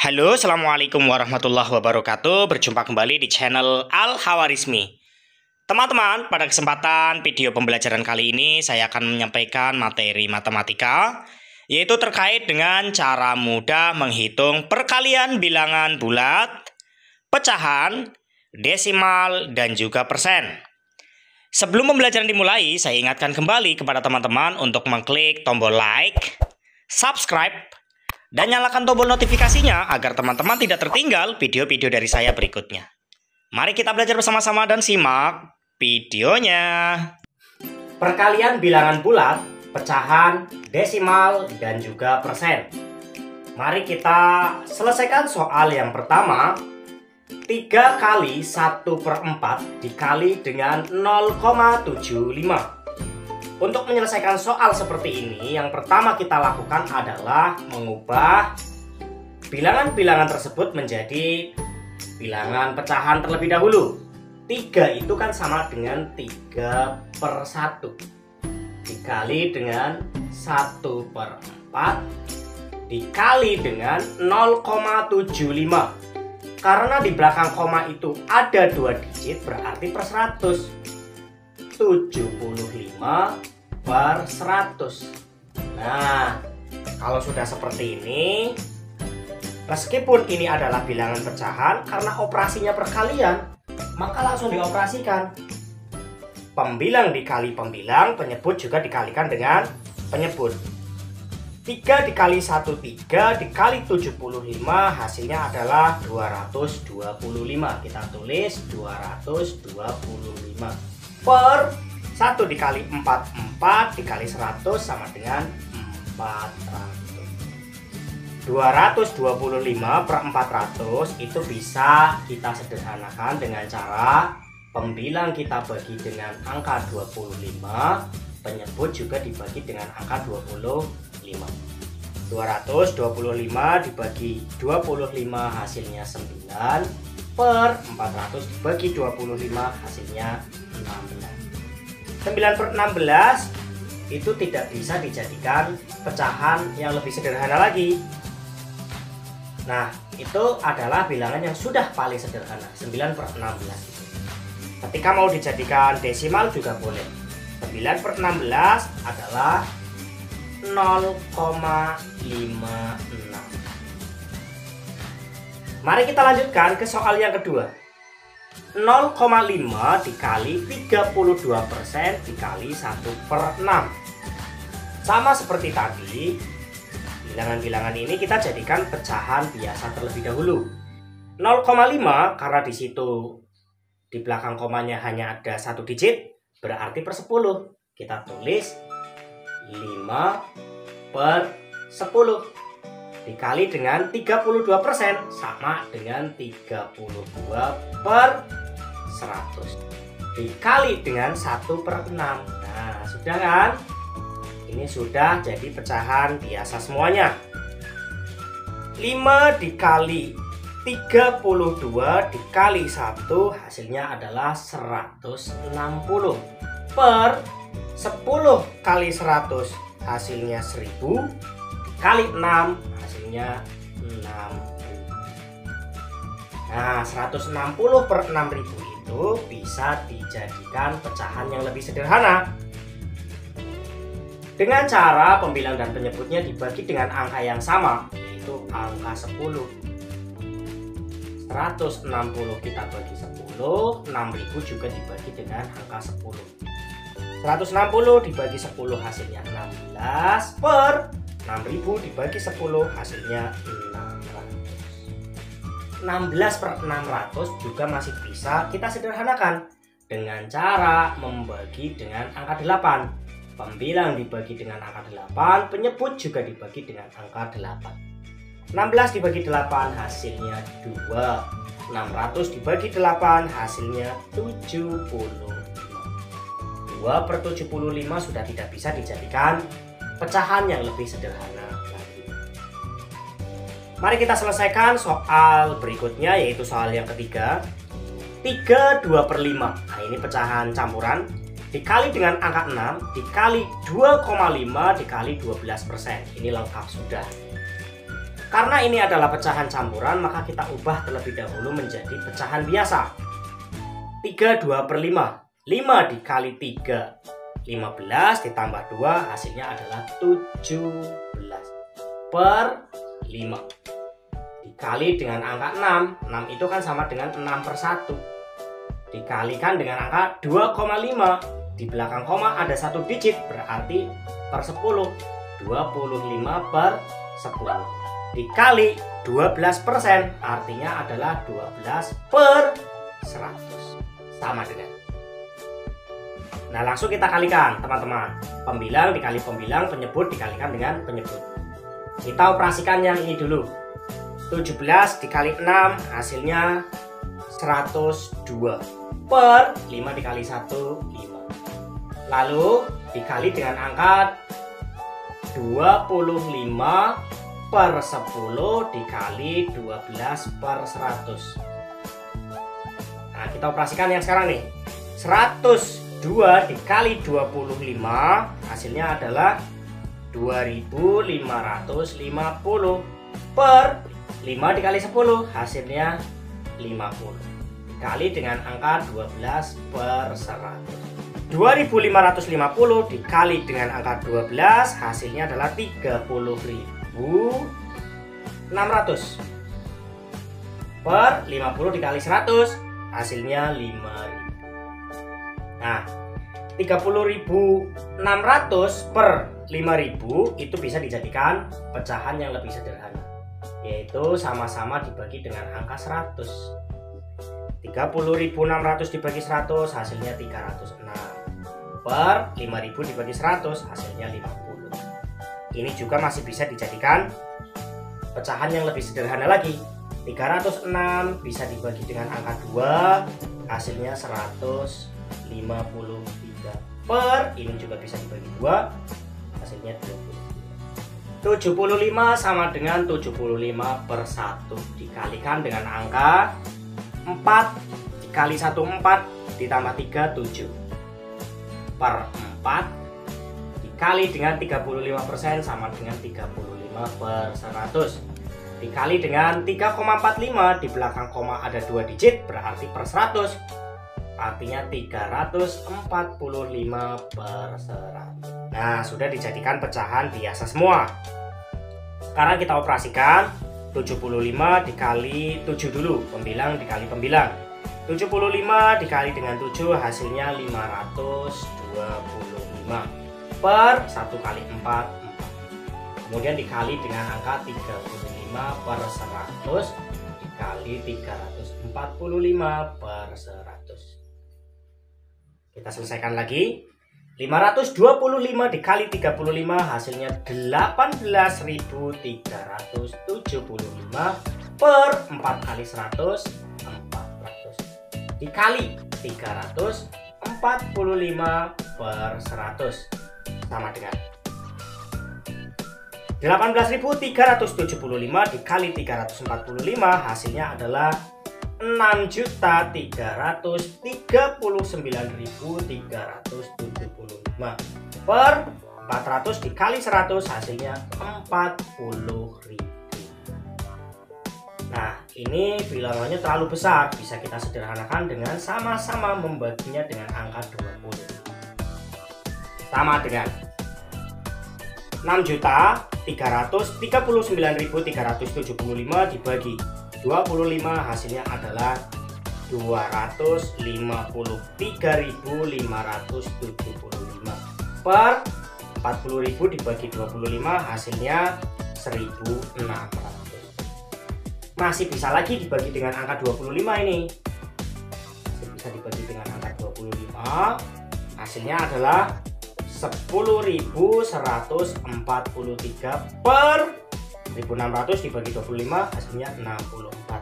Halo, Assalamualaikum warahmatullahi wabarakatuh. Berjumpa kembali di channel Al-Khawarizmi. Teman-teman, pada kesempatan video pembelajaran kali ini saya akan menyampaikan materi matematika, yaitu terkait dengan cara mudah menghitung perkalian bilangan bulat, pecahan, desimal, dan juga persen. Sebelum pembelajaran dimulai, saya ingatkan kembali kepada teman-teman untuk mengklik tombol like, subscribe, dan nyalakan tombol notifikasinya agar teman-teman tidak tertinggal video-video dari saya berikutnya. Mari kita belajar bersama-sama dan simak videonya. Perkalian bilangan bulat, pecahan, desimal, dan juga persen. Mari kita selesaikan soal yang pertama. 3 kali 1/4 dikali dengan 0,75. Untuk menyelesaikan soal seperti ini, yang pertama kita lakukan adalah mengubah bilangan-bilangan tersebut menjadi bilangan pecahan terlebih dahulu. 3 itu kan sama dengan 3/1 dikali dengan 1/4 dikali dengan 0,75. Karena di belakang koma itu ada 2 digit, berarti per 100. 75/100. Nah, kalau sudah seperti ini, meskipun ini adalah bilangan pecahan, karena operasinya perkalian, maka langsung dioperasikan. Pembilang dikali pembilang, penyebut juga dikalikan dengan penyebut. 3 dikali 1, 3 dikali 75, hasilnya adalah 225. Kita tulis 225 per 1 dikali 4, 4 dikali 100 sama dengan 400. 225 per 400 itu bisa kita sederhanakan dengan cara pembilang kita bagi dengan angka 25, penyebut juga dibagi dengan angka 25. 225 dibagi 25 hasilnya 9 per 400 dibagi 25 hasilnya 16. 9/16 itu tidak bisa dijadikan pecahan yang lebih sederhana lagi. Nah, itu adalah bilangan yang sudah paling sederhana, 9/16 itu. Ketika mau dijadikan desimal juga boleh. 9/16 adalah 0,56. Mari kita lanjutkan ke soal yang kedua. 0,5 dikali 32% dikali 1/6. Sama seperti tadi, bilangan-bilangan ini kita jadikan pecahan biasa terlebih dahulu. 0,5 karena di situ di belakang komanya hanya ada 1 digit, berarti per 10. Kita tulis 5/10 dikali dengan 32% sama dengan 32/100 dikali dengan 1/6. Nah, sudah kan? Ini sudah jadi pecahan biasa semuanya. 5 dikali 32 dikali 1 hasilnya adalah 160 per 10 kali 100 hasilnya 1000 kali 6 hasilnya 6000. Nah, 160 per 6000 itu bisa dijadikan pecahan yang lebih sederhana dengan cara pembilang dan penyebutnya dibagi dengan angka yang sama, yaitu angka 10. 160 kita bagi 10, 6000 juga dibagi dengan angka 10. 160 dibagi 10 hasilnya 16 per 6000 dibagi 10 hasilnya 600. 16/600 juga masih bisa kita sederhanakan dengan cara membagi dengan angka 8. Pembilang dibagi dengan angka 8, penyebut juga dibagi dengan angka 8. 16 dibagi 8 hasilnya 2. 600 dibagi 8 hasilnya 75. 2/75 sudah tidak bisa dijadikan pecahan yang lebih sederhana lagi. Mari kita selesaikan soal berikutnya, yaitu soal yang ketiga. 3/2/5. Nah, ini pecahan campuran dikali dengan angka 6 dikali 2,5 dikali 12%. Ini lengkap sudah. Karena ini adalah pecahan campuran, maka kita ubah terlebih dahulu menjadi pecahan biasa. 32/5. 5 dikali 3, 15 ditambah 2 hasilnya adalah 17/5. Dikali dengan angka 6. 6 itu kan sama dengan 6/1. Dikalikan dengan angka 2,5. Di belakang koma ada 1 digit, berarti per 10. 25/10. Dikali 12%, artinya adalah 12/100. Sama dengan. Nah, langsung kita kalikan, teman-teman. Pembilang dikali pembilang, penyebut dikalikan dengan penyebut. Kita operasikan yang ini dulu. 17 dikali 6 hasilnya 102. Per 5 dikali 1, 5. Lalu dikali dengan angka 25/10 dikali 12/100. Nah, kita operasikan yang sekarang nih. 102 dikali 25 hasilnya adalah 2550. Per 5 dikali 10 hasilnya 50. Dikali dengan angka 12/100. 2550 dikali dengan angka 12 hasilnya adalah 30.600. Per 50 dikali 100 hasilnya 5.000. Nah, 30.600 per 5.000 itu bisa dijadikan pecahan yang lebih sederhana, yaitu sama-sama dibagi dengan angka 100. 30.600 dibagi 100 hasilnya 306. Per 5.000 dibagi 100 hasilnya 50. Ini juga masih bisa dijadikan pecahan yang lebih sederhana lagi. 306 bisa dibagi dengan angka 2 hasilnya 153. Per ini juga bisa dibagi 2 hasilnya 20. 75 sama dengan 75/1 dikalikan dengan angka 4 dikali 1 4 ditambah 3 7. Per 4 dikali dengan 35% sama dengan 35/100. Dikali dengan 3,45, di belakang koma ada 2 digit, berarti per 100. Artinya 345/100. Nah, sudah dijadikan pecahan biasa semua. Sekarang kita operasikan 75 dikali 7 dulu, pembilang dikali pembilang. 75 dikali dengan 7 hasilnya 525. Per 1 kali 4, 4. Kemudian dikali dengan angka 35/100 dikali 345/100. Kita selesaikan lagi. 525 dikali 35 hasilnya 18.375. Per 4 kali 100, 400. Dikali 345/100 sama dengan 18.375 dikali 345 hasilnya adalah 6.339.375. Per 400 dikali 100 hasilnya 40.000. Nah, ini bilangannya terlalu besar, bisa kita sederhanakan dengan sama-sama membaginya dengan angka 20. Sama dengan 6.339.375 dibagi 25 hasilnya adalah 253.575. Per 40.000 dibagi 25 hasilnya 1.600. Masih bisa lagi dibagi dengan angka 25 ini. Masih bisa dibagi dengan angka 25. Hasilnya adalah 10.143 per 1.600 dibagi 25 hasilnya 64.